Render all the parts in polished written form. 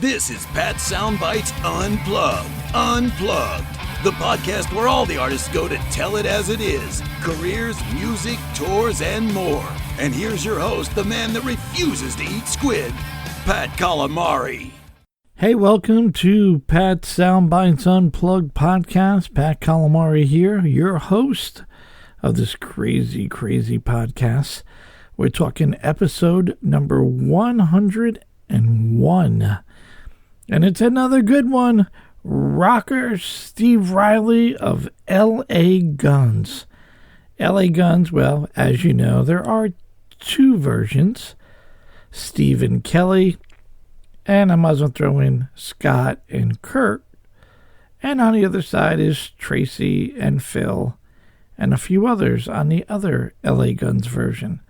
This is Pat Soundbytes Unplugged, the podcast where all the artists go to tell it as it is. Careers, music, tours, and more. And here's your host, the man that refuses to eat squid, Pat Calamari. Hey, welcome to Pat Soundbytes Unplugged podcast. Pat Calamari here, your host of this crazy podcast. We're talking episode number 101. And it's another good one. Rocker Steve Riley of L.A. Guns. L.A. Guns, well, as you know, there are two versions. Steve and Kelly. And I might as well throw in Scott and Kurt. And on the other side is Tracy and Phil. And a few others on the other L.A. Guns version.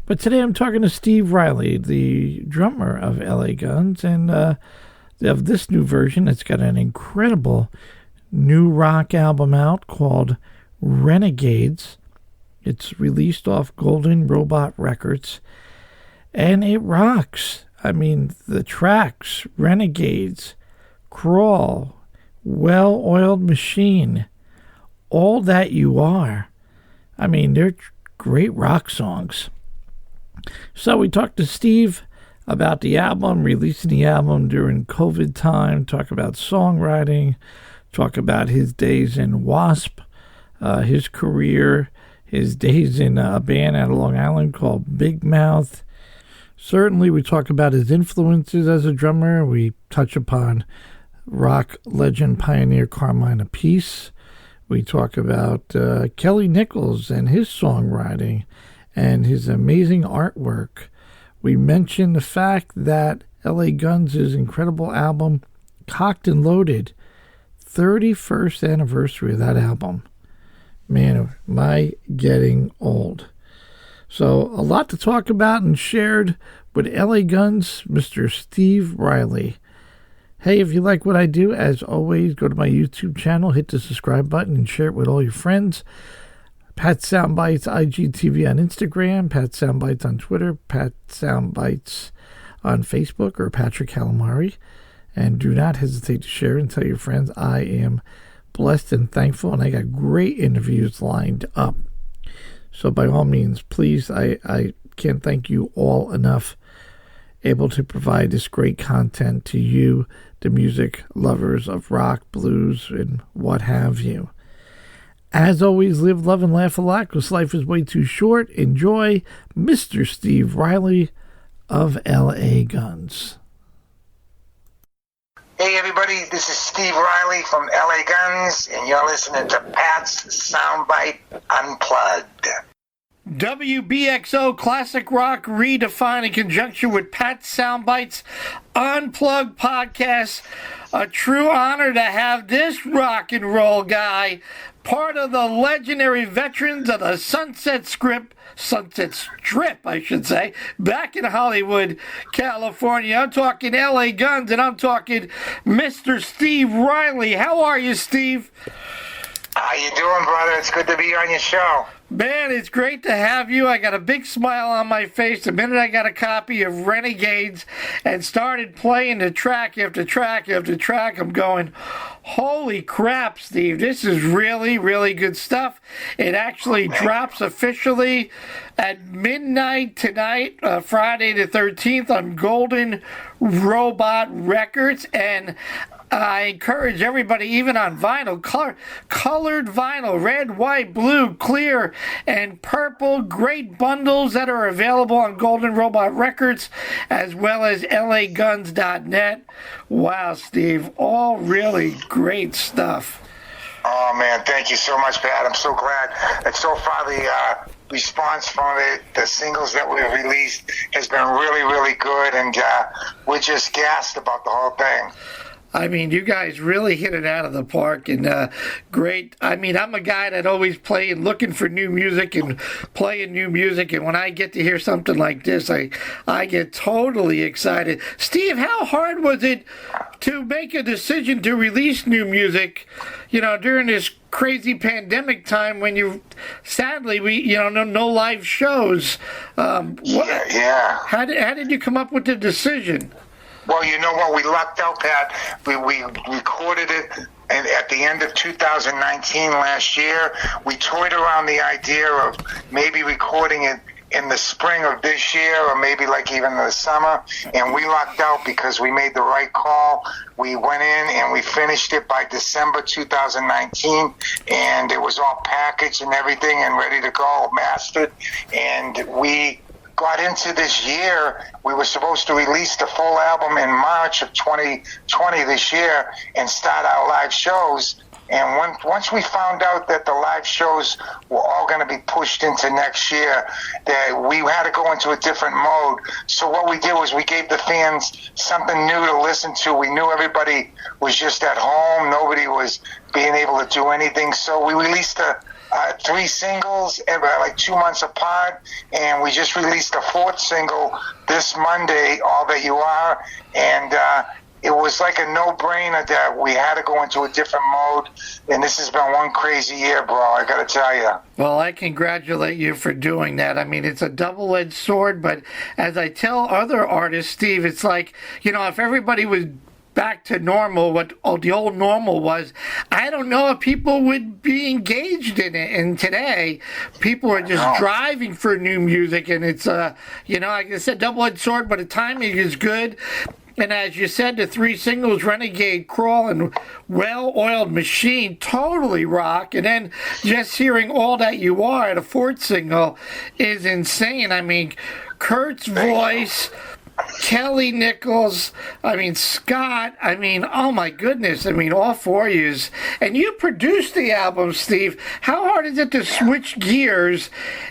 But today I'm talking to Steve Riley, the drummer of L.A. Guns. And of this new version, it's got an incredible new rock album out called Renegades. It's released off Golden Robot Records. And it rocks. I mean, the tracks, Renegades, Crawl, Well-Oiled Machine, All That You Are. I mean, they're great rock songs. So we talked to Steve about the album, releasing the album during COVID time, talk about songwriting, talk about his days in WASP, his career, his days in a band out of Long Island called Bigg Mouth. Certainly we talk about his influences as a drummer. We touch upon rock legend pioneer Carmine Appice. We talk about Kelly Nichols and his songwriting and his amazing artwork. We mentioned the fact that L.A. Guns' incredible album, Cocked and Loaded, 31st anniversary of that album. Man, am I getting old. So a lot to talk about and shared with L.A. Guns, Mr. Steve Riley. Hey, if you like what I do, as always, go to my YouTube channel, hit the subscribe button, and share it with all your friends. Pat Soundbytes IGTV on Instagram, Pat Soundbytes on Twitter, Pat Soundbytes on Facebook, or Patrick Calamari. And do not hesitate to share and tell your friends. I am blessed and thankful, and I got great interviews lined up. So by all means, please, I can't thank you all enough, able to provide this great content to you, the music lovers of rock, blues, and what have you. As always, live, love, and laugh a lot, because life is way too short. Enjoy Mr. Steve Riley of L.A. Guns. Hey everybody, this is Steve Riley from L.A. Guns, and you're listening to Pat's Soundbite Unplugged. WBXO Classic Rock Redefined in conjunction with Pat Soundbytes Unplugged podcast. A true honor to have this rock and roll guy, part of the legendary veterans of the Sunset Strip, back in Hollywood, California. I'm talking L.A. Guns, and I'm talking Mr. Steve Riley. How are you, Steve? How you doing, brother? It's good to be on your show. Man, it's great to have you. I got a big smile on my face the minute I got a copy of Renegades and started playing the track after track after track. I'm going, holy crap, Steve, this is really, really good stuff. It actually drops officially at midnight tonight, Friday the 13th, on Golden Robot Records, and I encourage everybody, even on vinyl, colored vinyl, red, white, blue, clear, and purple, great bundles that are available on Golden Robot Records, as well as laguns.net. Wow, Steve, all really great stuff. Oh, man, thank you so much, Pat. I'm so glad that so far the response from the singles that we've released has been really, really good, and we're just gassed about the whole thing. I mean, you guys really hit it out of the park, and great. I mean, I'm a guy that always looking for new music and playing new music, and when I get to hear something like this, I get totally excited. Steve, how hard was it to make a decision to release new music, during this crazy pandemic time when sadly, no live shows? Yeah. How did you come up with the decision? Well, you know what? We lucked out, Pat. We recorded it. And at the end of 2019 last year, we toyed around the idea of maybe recording it in the spring of this year, or maybe like even in the summer, and we lucked out because we made the right call. We went in and we finished it by December 2019, and it was all packaged and everything and ready to go, mastered. And we got into this year. We were supposed to release the full album in March of 2020 this year and start our live shows. And once we found out that the live shows were all going to be pushed into next year, that we had to go into a different mode. So what we did was we gave the fans something new to listen to. We knew everybody was just at home. Nobody was being able to do anything. So we released 3 singles like 2 months apart, and we just released the 4th single this Monday, All That You Are. And it was like a no-brainer that we had to go into a different mode, and this has been one crazy year, bro, I gotta tell you. Well, I congratulate you for doing that. I mean, it's a double-edged sword, but as I tell other artists, Steve, it's like, you know, if everybody was back to normal, what the old normal was, I don't know if people would be engaged in it. And today, people are just driving for new music, and it's, you know, like I said, double-edged sword, but the timing is good. And as you said, the 3 singles, Renegade, Crawl, and Well-Oiled Machine, totally rock. And then just hearing All That You Are, the 4th single, is insane. I mean, Kurt's voice, Kelly, Nichols, I mean, Scott, I mean, oh my goodness, I mean, all 4 of yous. And you produced the album, Steve. How hard is it to switch gears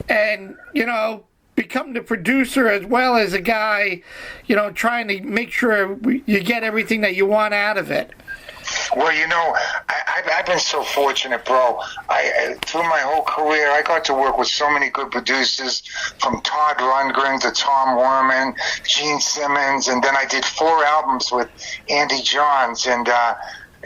and, you know, become the producer as well as a guy, you know, trying to make sure you get everything that you want out of it? Well, you know, I've been so fortunate, bro. Through my whole career, I got to work with so many good producers, from Todd Rundgren to Tom Werman, Gene Simmons, and then I did 4 albums with Andy Johns, and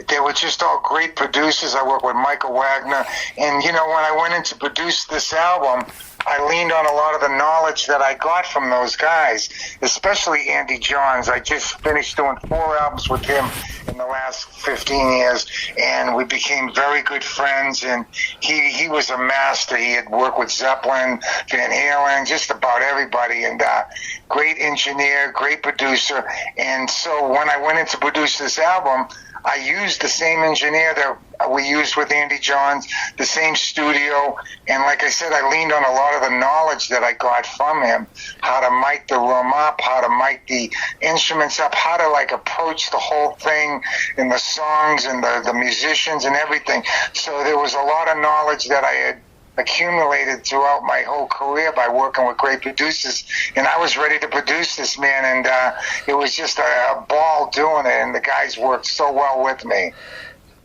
they were just all great producers. I worked with Michael Wagner, and, you know, when I went in to produce this album, I leaned on a lot of the knowledge that I got from those guys, especially Andy Johns. I just finished doing 4 albums with him in the last 15 years, and we became very good friends, and he was a master. He had worked with Zeppelin, Van Halen, just about everybody, and great engineer, great producer. And so when I went in to produce this album, I used the same engineer that we used with Andy Johns, the same studio, and like I said, I leaned on a lot of the knowledge that I got from him, how to mic the room up, how to mic the instruments up, how to like approach the whole thing and the songs and the musicians and everything. So there was a lot of knowledge that I had accumulated throughout my whole career by working with great producers, and I was ready to produce this, man, and it was just a ball doing it, and the guys worked so well with me.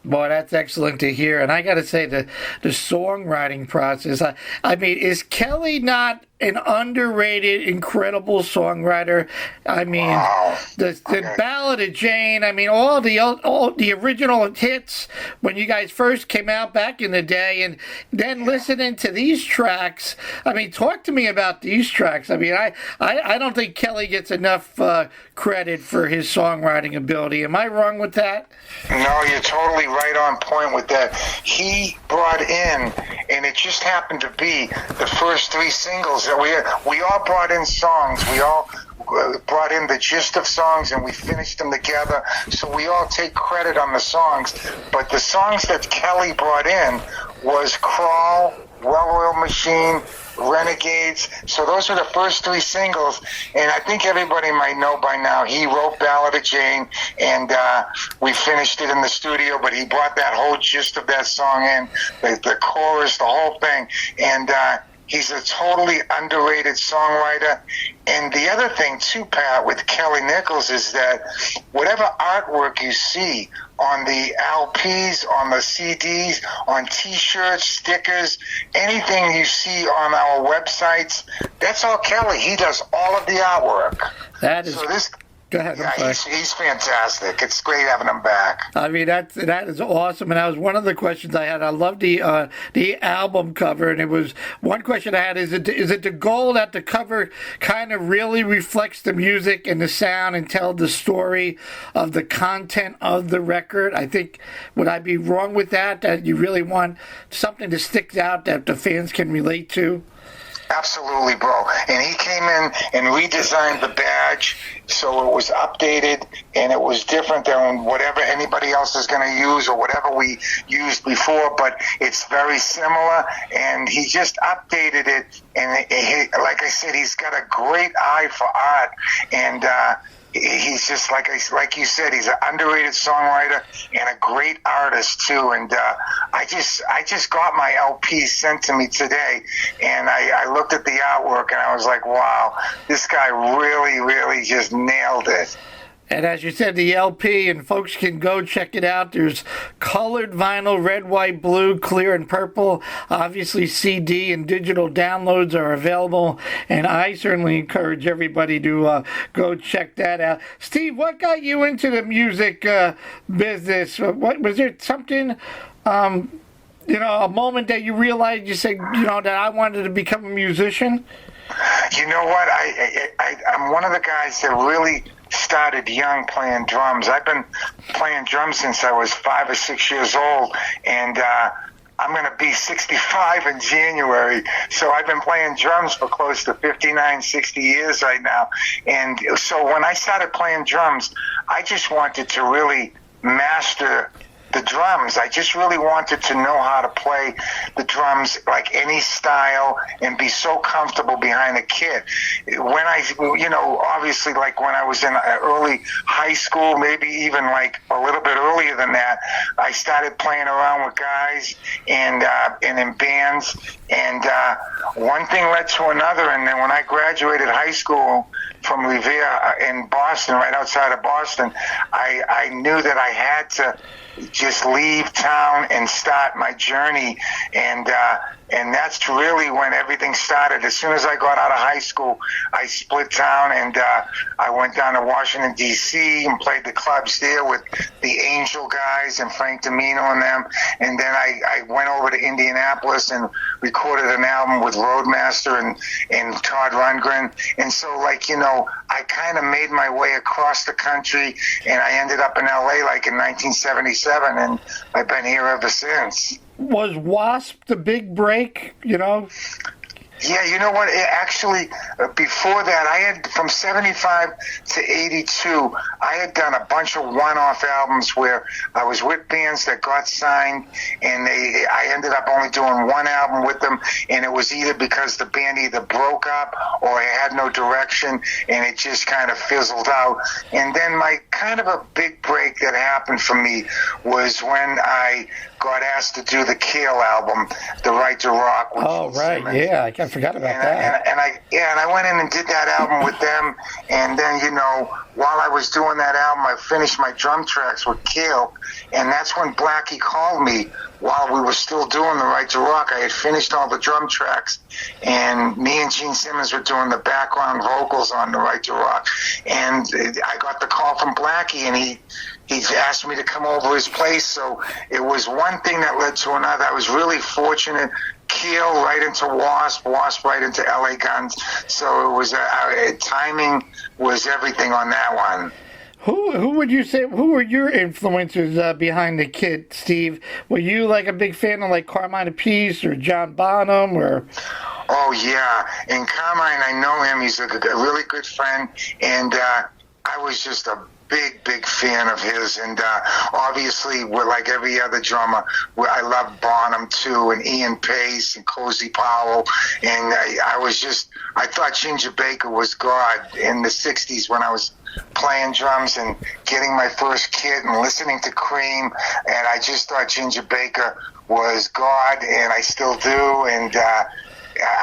Boy, that's excellent to hear. And I got to say, the songwriting process, I mean, is Kelly not an underrated, incredible songwriter? I mean, wow. the Ballad of Jane, I mean, all the original hits when you guys first came out back in the day, and then listening to these tracks, I mean, talk to me about these tracks. I mean, I don't think Kelly gets enough credit for his songwriting ability. Am I wrong with that? No, you're totally right on point with that. He brought in, and it just happened to be the first 3 singles that we all brought in songs. We all brought in the gist of songs, and we finished them together. So we all take credit on the songs. But the songs that Kelly brought in was Crawl, Well-Oiled Machine, Renegades. So those were the first 3 singles, and I think everybody might know by now he wrote Ballad of Jane, and we finished it in the studio, but he brought that whole gist of that song in, the chorus, the whole thing, and he's a totally underrated songwriter. And the other thing too, Pat, with Kelly Nichols is that whatever artwork you see on the LPs, on the CDs, on T-shirts, stickers, anything you see on our websites, that's all Kelly. He does all of the artwork. That is... So Go ahead. Yeah, he's fantastic. It's great having him back. I mean, that is awesome, and that was one of the questions I had. I love the album cover, and it was one question I had: is it the goal that the cover kind of really reflects the music and the sound and tell the story of the content of the record? I think, would I be wrong with that? That you really want something that sticks out that the fans can relate to? Absolutely, bro. And he came in and redesigned the badge so it was updated and it was different than whatever anybody else is going to use or whatever we used before, but it's very similar, and he just updated it. And like I said, he's got a great eye for art, and he's just like you said, he's an underrated songwriter and a great artist too. And I just got my LP sent to me today, and I looked at the artwork and I was like, wow, this guy really just nailed it. And as you said, the LP, and folks can go check it out. There's colored vinyl, red, white, blue, clear, and purple. Obviously, CD and digital downloads are available, and I certainly encourage everybody to go check that out. Steve, what got you into the music business? What was there something, a moment that you realized you said, that I wanted to become a musician? You know what? I'm one of the guys that really started young playing drums. I've been playing drums since I was 5 or 6 years old, and I'm going to be 65 in January. So I've been playing drums for close to 59, 60 years right now. And so when I started playing drums, I just wanted to really master the drums. I just really wanted to know how to play the drums like any style and be so comfortable behind a kit. When obviously like when I was in early high school, maybe even like a little bit earlier than that, I started playing around with guys and in bands, and one thing led to another. And then when I graduated high school from Revere in Boston, right outside of Boston, I knew that I had to just leave town and start my journey, and that's really when everything started. As soon as I got out of high school, I split town, and I went down to Washington, D.C. and played the clubs there with the Angel guys and Frank Domino and them, and then I went over to Indianapolis and recorded an album with Roadmaster and Todd Rundgren. And so, I kind of made my way across the country, and I ended up in L.A. like in 1977, and I've been here ever since. Was WASP the big break, Yeah, you know what? Actually, before that, I had from 75 to 82, I had done a bunch of one-off albums where I was with bands that got signed, and I ended up only doing one album with them, and it was either because the band either broke up or it had no direction, and it just kind of fizzled out. And then my kind of a big break that happened for me was when I got asked to do the Kale album, The Right to Rock. Oh, right, Simmons. Yeah, I forgot about that. And I went in and did that album with them, and then, while I was doing that album, I finished my drum tracks with Kale, and that's when Blackie called me while we were still doing The Right to Rock. I had finished all the drum tracks, and me and Gene Simmons were doing the background vocals on The Right to Rock, and I got the call from Blackie, and he asked me to come over his place. So it was one thing that led to another. I was really fortunate. Keel right into WASP right into LA Guns. So it was timing was everything on that one. Who would you say, who were your influences behind the kit, Steve? Were you like a big fan of like Carmine Appice or John Bonham or? Oh yeah, and Carmine, I know him. He's a really good friend, and I was just a big fan of his, and obviously, we're like every other drummer, I love Bonham too, and Ian Pace and Cozy Powell, and I thought Ginger Baker was God in the 60s when I was playing drums and getting my first kit and listening to Cream, and I just thought Ginger Baker was God, and I still do, and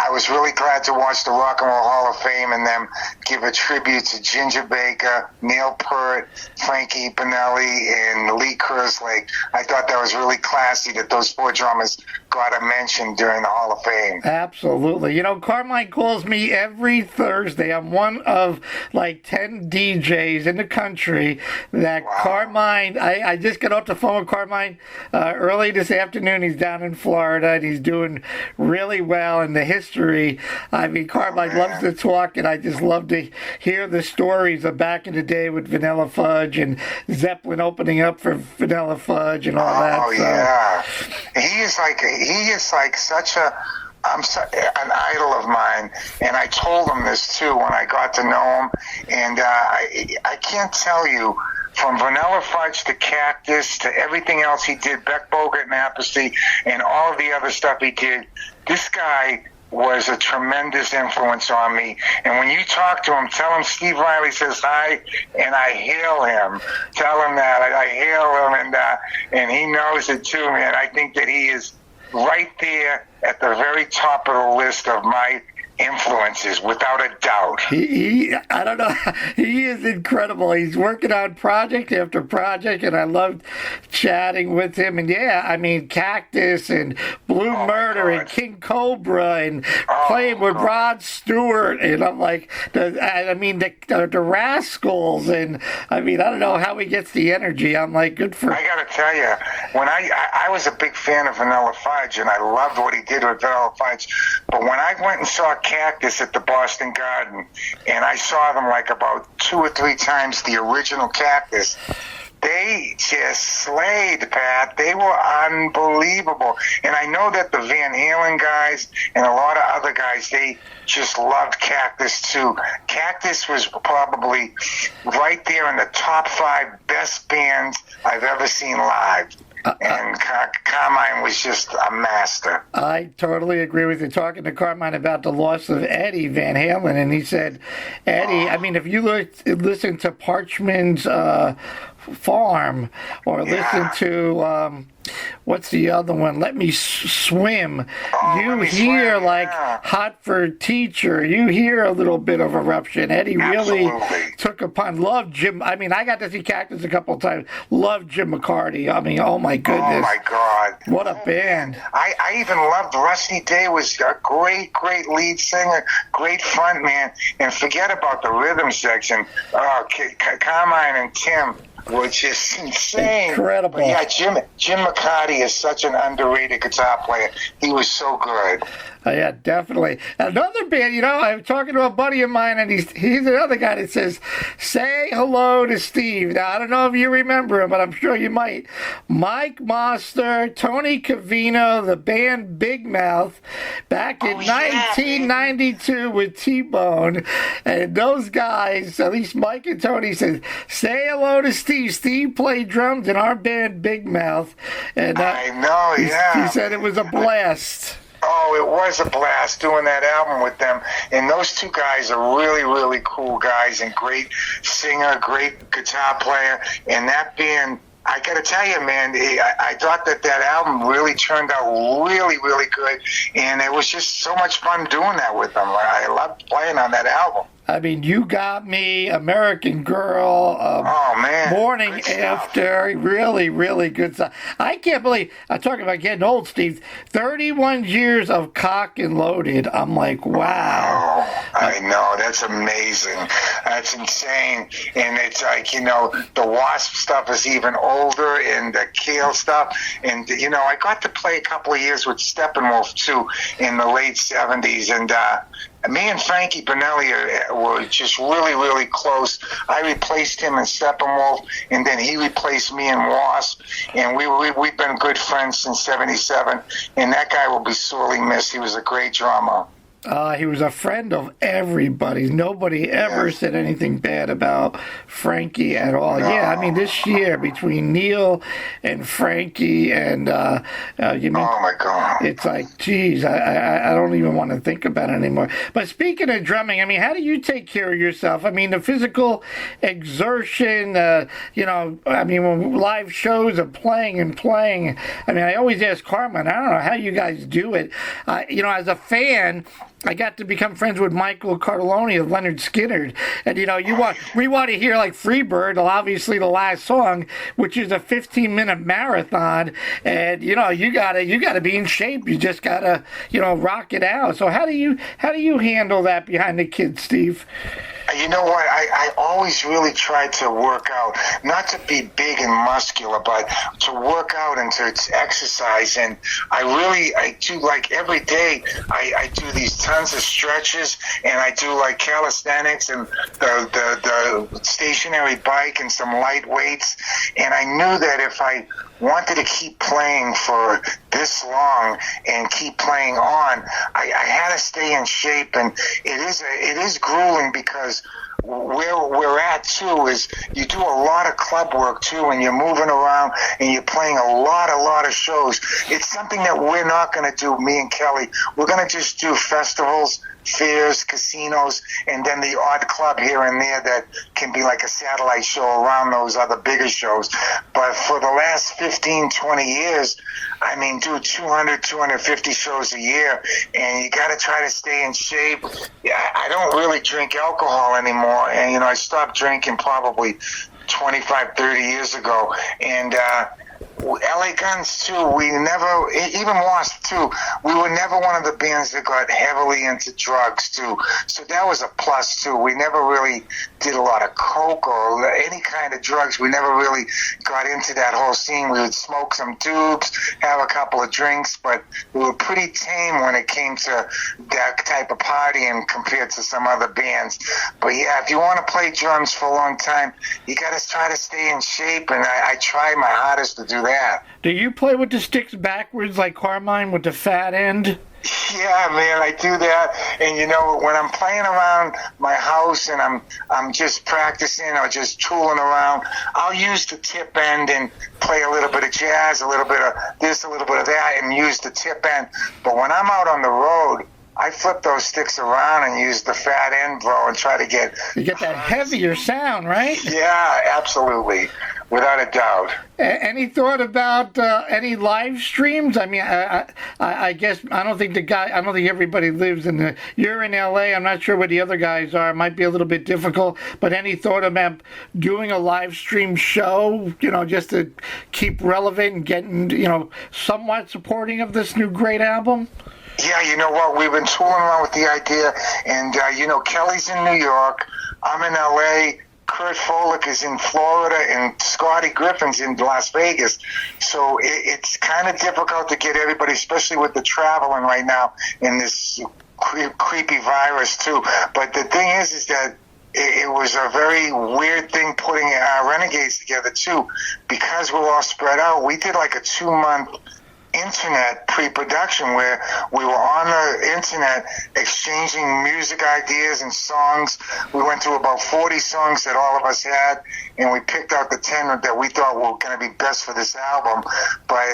I was really glad to watch the Rock and Roll Hall of Fame and them give a tribute to Ginger Baker, Neil Peart, Frankie Pinelli, and Lee Kerslake. I thought that was really classy that those four drummers got got a mention during the Hall of Fame. Absolutely. You know, Carmine calls me every Thursday. I'm one of like 10 DJs in the country that Carmine, I just got off the phone with Carmine early this afternoon. He's down in Florida and he's doing really well in the history. I mean, Carmine loves to talk, and I just love to hear the stories of back in the day with Vanilla Fudge and Zeppelin opening up for Vanilla Fudge and all that. Oh, yeah. He is like such an idol of mine, and I told him this too when I got to know him, and I can't tell you, from Vanilla Fudge to Cactus to everything else he did, Beck Bogert and Apathy, and all of the other stuff he did, this guy was a tremendous influence on me. And when you talk to him, tell him Steve Riley says hi, and I hail him. Tell him that. I hail him, and he knows it too, man. I think that he is right there at the very top of the list of my influences, without a doubt. I don't know. He is incredible. He's working on project after project, and I loved chatting with him. And yeah, I mean, Cactus and Blue Murder and King Cobra and playing with Rod Stewart. And I'm like, the Rascals. And I mean, I don't know how he gets the energy. I'm like, good for I got to tell you, when I was a big fan of Vanilla Fudge, and I loved what he did with Vanilla Fudge. But when I went and saw Cactus at the Boston Garden, and I saw them like about 2 or 3 times the original Cactus, they just slayed, Pat. They were unbelievable. And I know that the Van Halen guys and a lot of other guys, they just loved Cactus too. Cactus was probably right there in the top 5 best bands I've ever seen live. And Carmine was just a master. I totally agree with you. Talking to Carmine about the loss of Eddie Van Halen, and he said, Eddie, I mean, if you listen to Parchman's Farm, or listen to what's the other one? Let Me Swim. You hear like Hot for Teacher. You hear a little bit of Eruption. Eddie really took upon. Loved Jim. I mean, I got to see Cactus a couple of times. Loved Jim McCarty. I mean, oh my goodness. Oh my God. What a band. I even loved Rusty Day. Was a great lead singer, great front man. And forget about the rhythm section. Carmine and Tim were just insane. Incredible. But yeah, Jim McCarty is such an underrated guitar player. He was so good. Yeah, definitely. Another band, you know, I'm talking to a buddy of mine, and he's another guy that says, say hello to Steve. Now, I don't know if you remember him, but I'm sure you might. Mike Moster, Tony Cavino, the band Bigg Mouth, back in 1992 with T-Bone. And those guys, at least Mike and Tony, said, say hello to Steve. Steve played drums in our band Bigg Mouth. And I know, yeah. He said it was a blast. Oh, it was a blast doing that album with them. And those two guys are really, really cool guys, and great singer, great guitar player. And that band, I got to tell you, man, I thought that album really turned out really, really good. And it was just so much fun doing that with them. I loved playing on that album. I mean, You Got Me, American Girl, Morning After, really, really good stuff. I can't believe, I'm talking about getting old, Steve, 31 years of Cock and Loaded. I'm like, wow. Oh, I know, that's amazing. That's insane. And it's like, you know, the WASP stuff is even older, and the Kale stuff. And, you know, I got to play a couple of years with Steppenwolf, too, in the late 70s. And me and Frankie Bonelli were just really, really close. I replaced him in Steppenwolf, and then he replaced me in WASP, and we've been good friends since '77. And that guy will be sorely missed. He was a great drummer. He was a friend of everybody's. Nobody ever said anything bad about Frankie at all. No. Yeah, I mean, this year between Neil and Frankie and oh my God, it's like, geez, I don't even want to think about it anymore. But speaking of drumming, I mean, how do you take care of yourself? I mean, the physical exertion, you know, I mean, when live shows are playing. I mean, I always ask Carmen, I don't know how you guys do it. You know, as a fan, I got to become friends with Michael Cartellone of Leonard Skinner, and we want to hear like Freebird, obviously the last song, which is a 15-minute marathon, and you gotta be in shape. You just gotta rock it out. So how do you handle that behind the kids, Steve? You know what? I always really try to work out, not to be big and muscular, but to work out and to exercise. And I do like every day, I do these tons of stretches, and I do like calisthenics and the stationary bike and some light weights. And I knew that if I wanted to keep playing for this long and keep playing on, I had to stay in shape, and it is grueling because where we're at too is you do a lot of club work too, and you're moving around and you're playing a lot of shows. It's something that we're not going to do, me and Kelly. We're going to just do festivals, fairs, casinos, and then the odd club here and there that can be like a satellite show around those other bigger shows. But for the last 15, 20 years, I mean, do 200, 250 shows a year, and you got to try to stay in shape. I don't really drink alcohol anymore, and I stopped drinking probably 25, 30 years ago, and LA Guns too, we never, even WASP too, we were never one of the bands that got heavily into drugs too, so that was a plus too. We never really did a lot of coke or any kind of drugs. We never really got into that whole scene. We would smoke some tubes, have a couple of drinks, but we were pretty tame when it came to that type of partying compared to some other bands. But yeah, if you want to play drums for a long time, you got to try to stay in shape, and I try my hardest to do that. Do you play with the sticks backwards like Carmine with the fat end? Yeah, man, I do that. And when I'm playing around my house and I'm just practicing or just tooling around, I'll use the tip end and play a little bit of jazz, a little bit of this, a little bit of that, and use the tip end. But when I'm out on the road, I flip those sticks around and use the fat end, bro, and try to get... You get that heavier sound, right? Yeah, absolutely. Without a doubt. Any thought about any live streams? I mean, I guess I don't think everybody lives in the... You're in LA. I'm not sure where the other guys are. It might be a little bit difficult. But any thought about doing a live stream show, just to keep relevant and getting, somewhat supporting of this new great album? Yeah, you know what? We've been tooling around with the idea, and, Kelly's in New York. I'm in L.A., Kurt Folick is in Florida, and Scotty Griffin's in Las Vegas. So it's kind of difficult to get everybody, especially with the traveling right now in this creepy virus, too. But the thing is that it was a very weird thing putting Renegades together, too. Because we're all spread out, we did like a 2-month internet pre-production where we were on the internet exchanging music ideas and songs. We went through about 40 songs that all of us had, and we picked out the 10 that we thought were going to be best for this album. But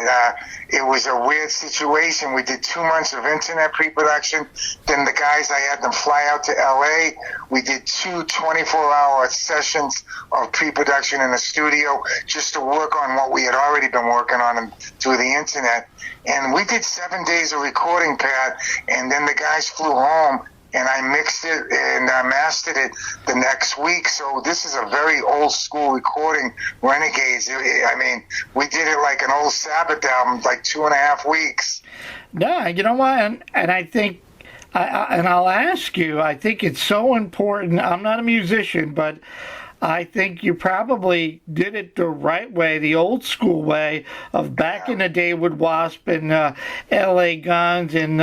it was a weird situation. We did 2 months of internet pre-production. Then the guys, I had them fly out to LA. We did 2 24-hour sessions of pre-production in the studio just to work on what we had already been working on through the internet. And we did 7 days of recording, Pat, and then the guys flew home, and I mixed it and mastered it the next week. So this is a very old school recording, Renegades. I mean, we did it like an old Sabbath album, like 2.5 weeks. No, you know what? And I think, and I'll ask you, I think it's so important. I'm not a musician, but I think you probably did it the right way, the old school way of back in the day with WASP and LA Guns and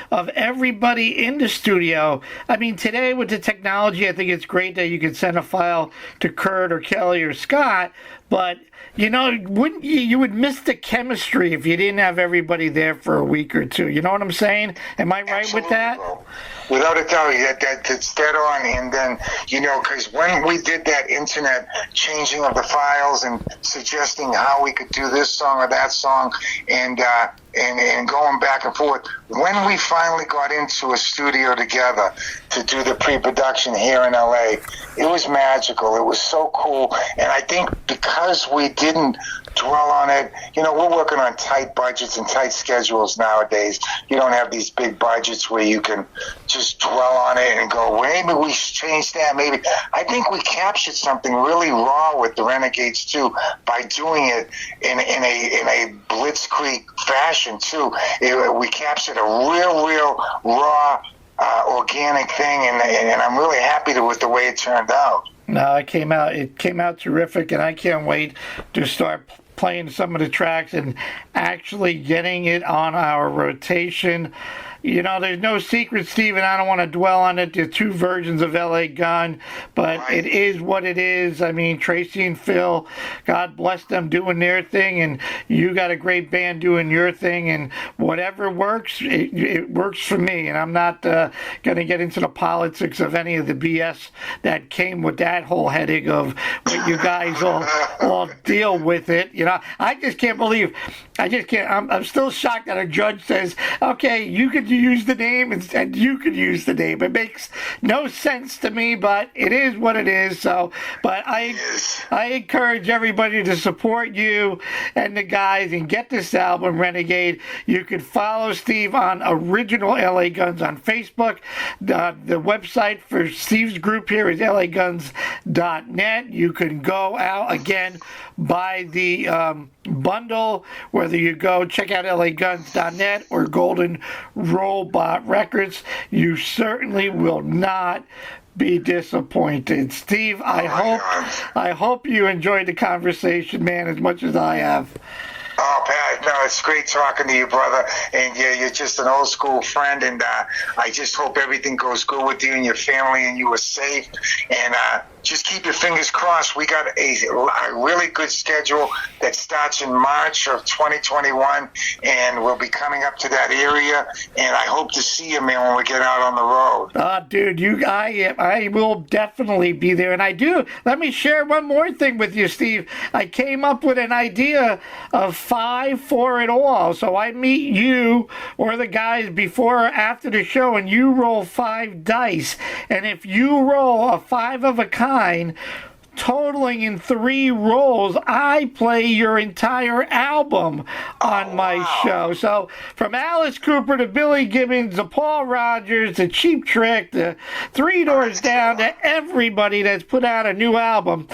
of everybody in the studio. I mean, today with the technology, I think it's great that you can send a file to Kurt or Kelly or Scott, but wouldn't you would miss the chemistry if you didn't have everybody there for a week or two. You know what I'm saying? Am I right with that? Bro. Without a doubt, that's dead on. And then, because when we did that internet changing of the files and suggesting how we could do this song or that song and going back and forth, when we finally got into a studio together to do the pre-production here in LA, it was magical. It was so cool. And I think because we didn't dwell on it. You know, we're working on tight budgets and tight schedules nowadays. You don't have these big budgets where you can just dwell on it and go, well, maybe we should change that. Maybe. I think we captured something really raw with the Renegades too by doing it in a blitzkrieg fashion too. We captured a real raw, organic thing, and I'm really happy with the way it turned out. No, it came out terrific, and I can't wait to start playing some of the tracks and actually getting it on our rotation. You know, there's no secret, Stephen. I don't want to dwell on it. There's two versions of L.A. Gun, but it is what it is. I mean, Tracy and Phil, God bless them, doing their thing, and you got a great band doing your thing, and whatever works, it works for me. And I'm not going to get into the politics of any of the BS that came with that whole headache of what you guys all deal with it. You know, I just can't believe. I'm still shocked that a judge says, okay, you could use the name and you could use the name. It makes no sense to me, but it is what it is. So, but I encourage everybody to support you and the guys and get this album, Renegade. You can follow Steve on Original LA Guns on Facebook. The website for Steve's group here is laguns.net. You can go out again, buy the bundle, whether you go check out laguns.net or Golden Robot Records. You certainly will not be disappointed. Steve, I hope you enjoyed the conversation, man, as much as I have. Oh, Pat, no, it's great talking to you, brother. And you're just an old school friend. And I just hope everything goes good with you and your family and you are safe. And just keep your fingers crossed. We got a really good schedule that starts in March of 2021. And we'll be coming up to that area. And I hope to see you, man, when we get out on the road. Dude, I will definitely be there. And let me share one more thing with you, Steve. I came up with an idea of 5 for it all. So I meet you or the guys before or after the show, and you roll 5 dice. And if you roll a 5 of a kind, totaling in 3 rolls, I play your entire album on my show. So from Alice Cooper to Billy Gibbons to Paul Rogers to Cheap Trick to Three Doors Down to everybody that's put out a new album,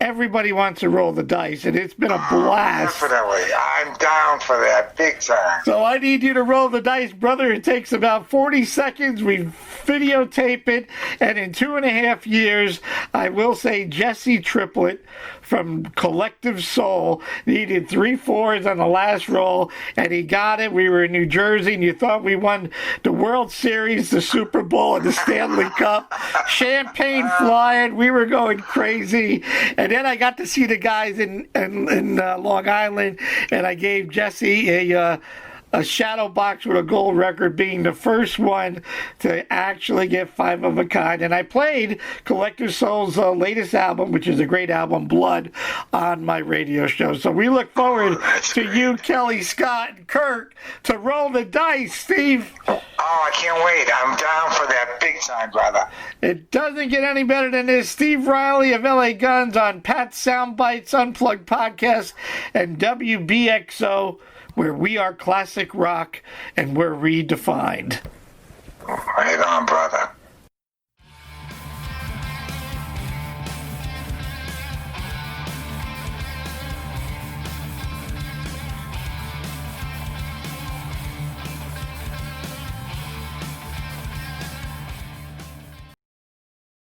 everybody wants to roll the dice, and it's been a blast. Definitely. I'm down for that big time. So I need you to roll the dice, brother. It takes about 40 seconds. We videotape it, and in 2.5 years, I will say Jesse Triplett from Collective Soul needed 3 4s on the last roll, and he got it. We were in New Jersey, and you thought we won the World Series, the Super Bowl, and the Stanley Cup. Champagne flying. We were going crazy. And then I got to see the guys in Long Island, and I gave Jesse a shadow box with a gold record, being the first one to actually get 5 of a kind. And I played Collective Soul's latest album, which is a great album, Blood, on my radio show. So we look forward to you, Kelly, Scott, and Kirk to roll the dice, Steve. Oh, I can't wait. I'm down for that big time, brother. It doesn't get any better than this. Steve Riley of LA Guns on Pat's Soundbytes Unplugged podcast and WBXO, where we are classic rock and we're redefined. Right on, brother.